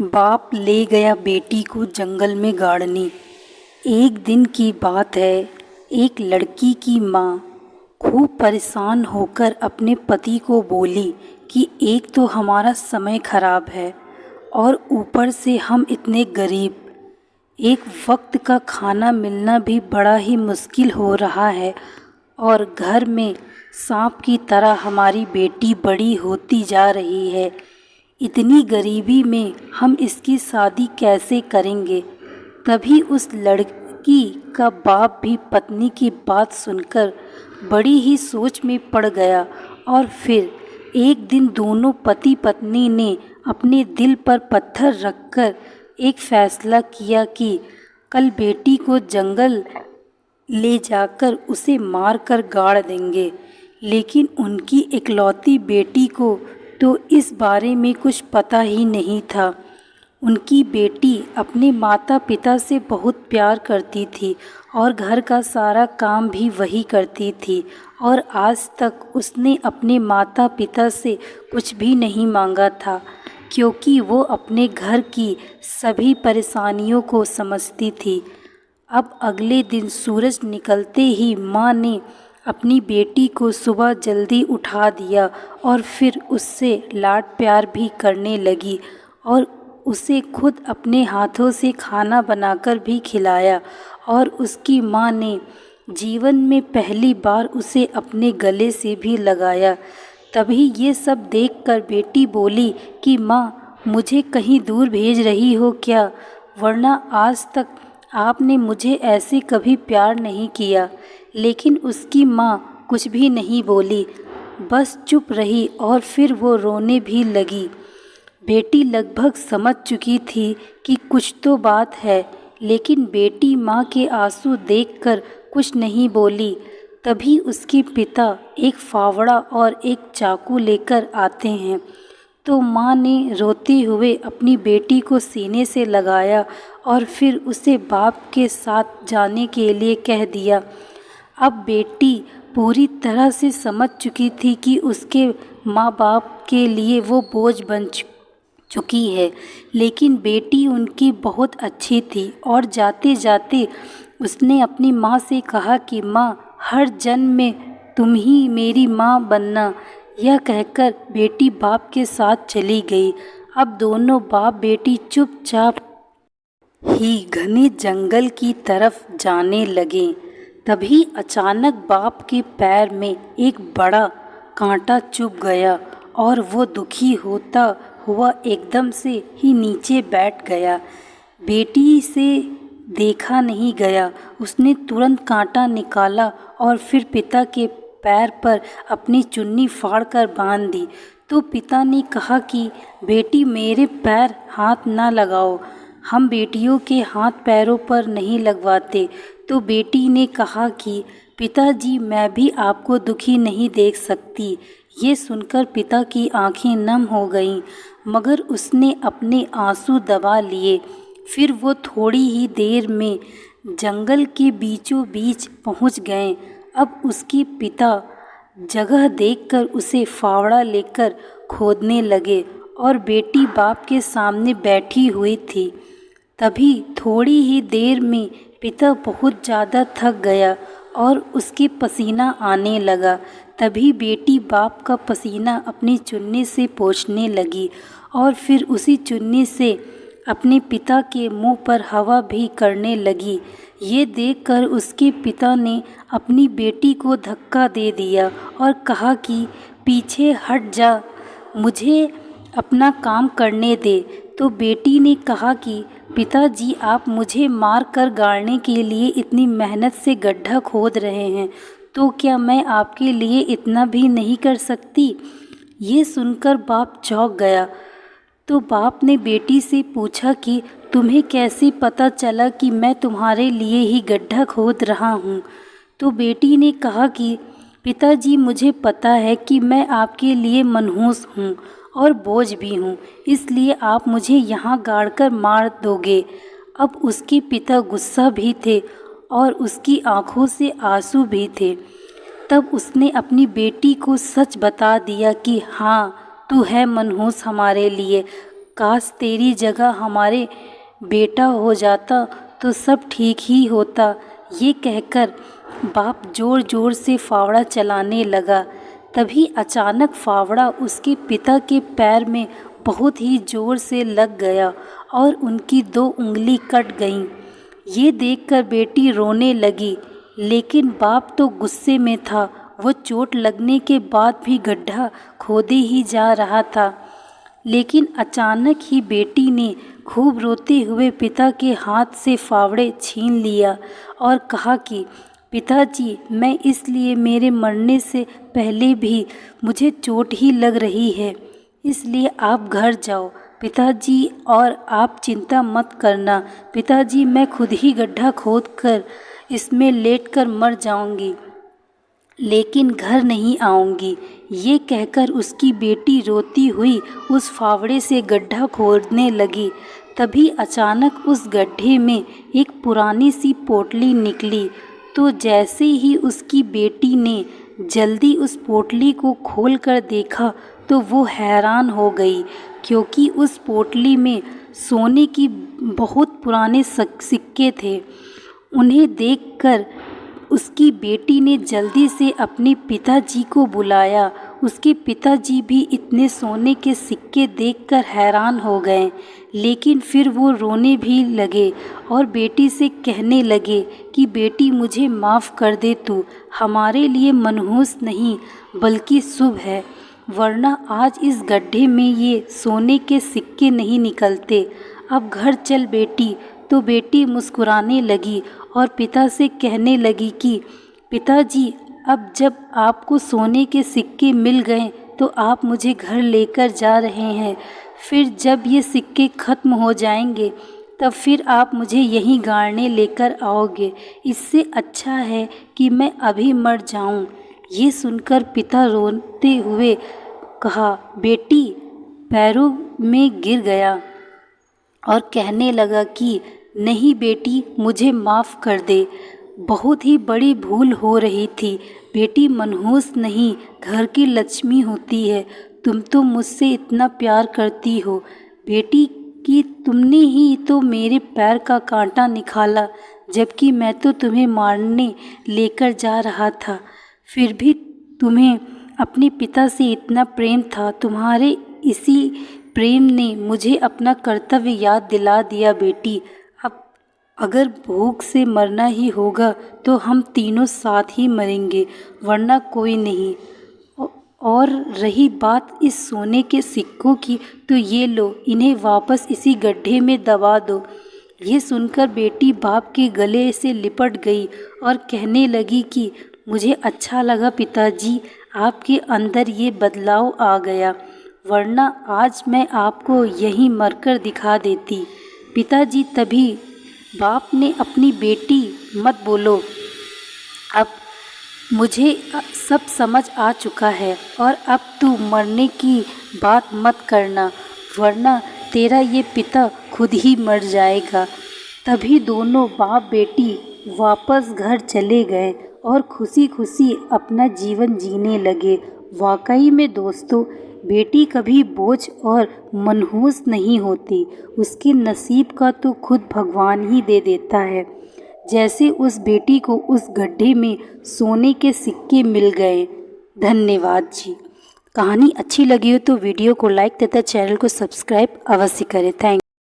बाप ले गया बेटी को जंगल में गाड़ने। एक दिन की बात है, एक लड़की की माँ खूब परेशान होकर अपने पति को बोली कि एक तो हमारा समय खराब है और ऊपर से हम इतने गरीब, एक वक्त का खाना मिलना भी बड़ा ही मुश्किल हो रहा है और घर में सांप की तरह हमारी बेटी बड़ी होती जा रही है। इतनी गरीबी में हम इसकी शादी कैसे करेंगे। तभी उस लड़की का बाप भी पत्नी की बात सुनकर बड़ी ही सोच में पड़ गया और फिर एक दिन दोनों पति पत्नी ने अपने दिल पर पत्थर रखकर एक फैसला किया कि कल बेटी को जंगल ले जाकर उसे मार कर गाड़ देंगे। लेकिन उनकी इकलौती बेटी को तो इस बारे में कुछ पता ही नहीं था। उनकी बेटी अपने माता पिता से बहुत प्यार करती थी और घर का सारा काम भी वही करती थी और आज तक उसने अपने माता पिता से कुछ भी नहीं मांगा था, क्योंकि वो अपने घर की सभी परेशानियों को समझती थी। अब अगले दिन सूरज निकलते ही माँ ने अपनी बेटी को सुबह जल्दी उठा दिया और फिर उससे लाड प्यार भी करने लगी और उसे खुद अपने हाथों से खाना बनाकर भी खिलाया। और उसकी माँ ने जीवन में पहली बार उसे अपने गले से भी लगाया। तभी ये सब देखकर बेटी बोली कि माँ, मुझे कहीं दूर भेज रही हो क्या, वरना आज तक आपने मुझे ऐसे कभी प्यार नहीं किया। लेकिन उसकी माँ कुछ भी नहीं बोली, बस चुप रही और फिर वो रोने भी लगी। बेटी लगभग समझ चुकी थी कि कुछ तो बात है, लेकिन बेटी माँ के आंसू देखकर कुछ नहीं बोली। तभी उसके पिता एक फावड़ा और एक चाकू लेकर आते हैं, तो माँ ने रोते हुए अपनी बेटी को सीने से लगाया और फिर उसे बाप के साथ जाने के लिए कह दिया। अब बेटी पूरी तरह से समझ चुकी थी कि उसके माँ बाप के लिए वो बोझ बन चुकी है, लेकिन बेटी उनकी बहुत अच्छी थी और जाते जाते उसने अपनी माँ से कहा कि माँ, हर जन्म में तुम ही मेरी माँ बनना। यह कहकर बेटी बाप के साथ चली गई। अब दोनों बाप बेटी चुपचाप ही घने जंगल की तरफ जाने लगे। तभी अचानक बाप के पैर में एक बड़ा कांटा चुभ गया और वो दुखी होता हुआ एकदम से ही नीचे बैठ गया। बेटी से देखा नहीं गया, उसने तुरंत कांटा निकाला और फिर पिता के पैर पर अपनी चुन्नी फाड़कर बांध दी। तो पिता ने कहा कि बेटी, मेरे पैर हाथ ना लगाओ, हम बेटियों के हाथ पैरों पर नहीं लगवाते। तो बेटी ने कहा कि पिताजी, मैं भी आपको दुखी नहीं देख सकती। ये सुनकर पिता की आंखें नम हो गईं, मगर उसने अपने आंसू दबा लिए। फिर वो थोड़ी ही देर में जंगल के बीचों बीच पहुंच गए। अब उसके पिता जगह देखकर उसे फावड़ा लेकर खोदने लगे और बेटी बाप के सामने बैठी हुई थी। तभी थोड़ी ही देर में पिता बहुत ज़्यादा थक गया और उसके पसीना आने लगा। तभी बेटी बाप का पसीना अपनी चुन्नी से पोंछने लगी और फिर उसी चुन्नी से अपने पिता के मुंह पर हवा भी करने लगी। ये देखकर उसके पिता ने अपनी बेटी को धक्का दे दिया और कहा कि पीछे हट जा, मुझे अपना काम करने दे। तो बेटी ने कहा कि पिताजी, आप मुझे मार कर गाड़ने के लिए इतनी मेहनत से गड्ढा खोद रहे हैं, तो क्या मैं आपके लिए इतना भी नहीं कर सकती। ये सुनकर बाप चौंक गया। तो बाप ने बेटी से पूछा कि तुम्हें कैसे पता चला कि मैं तुम्हारे लिए ही गड्ढा खोद रहा हूँ। तो बेटी ने कहा कि पिताजी, मुझे पता है कि मैं आपके लिए मनहूस हूँ और बोझ भी हूँ, इसलिए आप मुझे यहाँ गाड़कर मार दोगे। अब उसके पिता गुस्सा भी थे और उसकी आंखों से आंसू भी थे। तब उसने अपनी बेटी को सच बता दिया कि हाँ, तू है मनहूस हमारे लिए, काश तेरी जगह हमारे बेटा हो जाता तो सब ठीक ही होता। ये कहकर बाप ज़ोर ज़ोर से फावड़ा चलाने लगा। तभी अचानक फावड़ा उसके पिता के पैर में बहुत ही ज़ोर से लग गया और उनकी 2 उंगली कट गईं। ये देखकर बेटी रोने लगी, लेकिन बाप तो गुस्से में था। वो चोट लगने के बाद भी गड्ढा खोदे ही जा रहा था। लेकिन अचानक ही बेटी ने खूब रोते हुए पिता के हाथ से फावड़े छीन लिया और कहा कि पिताजी, मैं इसलिए मेरे मरने से पहले भी मुझे चोट ही लग रही है, इसलिए आप घर जाओ पिताजी, और आप चिंता मत करना पिताजी, मैं खुद ही गड्ढा खोदकर इसमें लेटकर मर जाऊंगी, लेकिन घर नहीं आऊंगी। ये कहकर उसकी बेटी रोती हुई उस फावड़े से गड्ढा खोदने लगी। तभी अचानक उस गड्ढे में एक पुरानी सी पोटली निकली। तो जैसे ही उसकी बेटी ने जल्दी उस पोटली को खोलकर देखा तो वो हैरान हो गई, क्योंकि उस पोटली में सोने की बहुत पुराने सिक्के थे। उन्हें देखकर उसकी बेटी ने जल्दी से अपने पिताजी को बुलाया। उसके पिताजी भी इतने सोने के सिक्के देखकर हैरान हो गए, लेकिन फिर वो रोने भी लगे और बेटी से कहने लगे कि बेटी, मुझे माफ़ कर दे, तू हमारे लिए मनहूस नहीं बल्कि शुभ है, वरना आज इस गड्ढे में ये सोने के सिक्के नहीं निकलते। अब घर चल बेटी। तो बेटी मुस्कुराने लगी और पिता से कहने लगी कि पिताजी, अब जब आपको सोने के सिक्के मिल गए तो आप मुझे घर लेकर जा रहे हैं। फिर जब ये सिक्के ख़त्म हो जाएंगे तब फिर आप मुझे यहीं गाड़ने लेकर आओगे। इससे अच्छा है कि मैं अभी मर जाऊं। ये सुनकर पिता रोते हुए कहा, बेटी पैरों में गिर गया और कहने लगा कि नहीं बेटी, मुझे माफ़ कर दे, बहुत ही बड़ी भूल हो रही थी। बेटी मनहूस नहीं, घर की लक्ष्मी होती है। तुम तो मुझसे इतना प्यार करती हो बेटी कि तुमने ही तो मेरे पैर का कांटा निकाला, जबकि मैं तो तुम्हें मारने लेकर जा रहा था। फिर भी तुम्हें अपने पिता से इतना प्रेम था। तुम्हारे इसी प्रेम ने मुझे अपना कर्तव्य याद दिला दिया बेटी। अब अगर भूख से मरना ही होगा तो हम तीनों साथ ही मरेंगे, वरना कोई नहीं। और रही बात इस सोने के सिक्कों की, तो ये लो, इन्हें वापस इसी गड्ढे में दबा दो। ये सुनकर बेटी बाप के गले से लिपट गई और कहने लगी कि मुझे अच्छा लगा पिताजी, आपके अंदर ये बदलाव आ गया, वरना आज मैं आपको यहीं मरकर दिखा देती। पिताजी तभी बाप ने अपनी बेटी, मत बोलो, अब मुझे सब समझ आ चुका है और अब तू मरने की बात मत करना, वरना तेरा ये पिता खुद ही मर जाएगा। तभी दोनों बाप बेटी वापस घर चले गए और खुशी खुशी अपना जीवन जीने लगे। वाकई में दोस्तों, बेटी कभी बोझ और मनहूस नहीं होती, उसके नसीब का तो खुद भगवान ही दे देता है। जैसे उस बेटी को उस गड्ढे में सोने के सिक्के मिल गए। धन्यवाद जी। कहानी अच्छी लगी हो तो वीडियो को लाइक तथा चैनल को सब्सक्राइब अवश्य करें। थैंक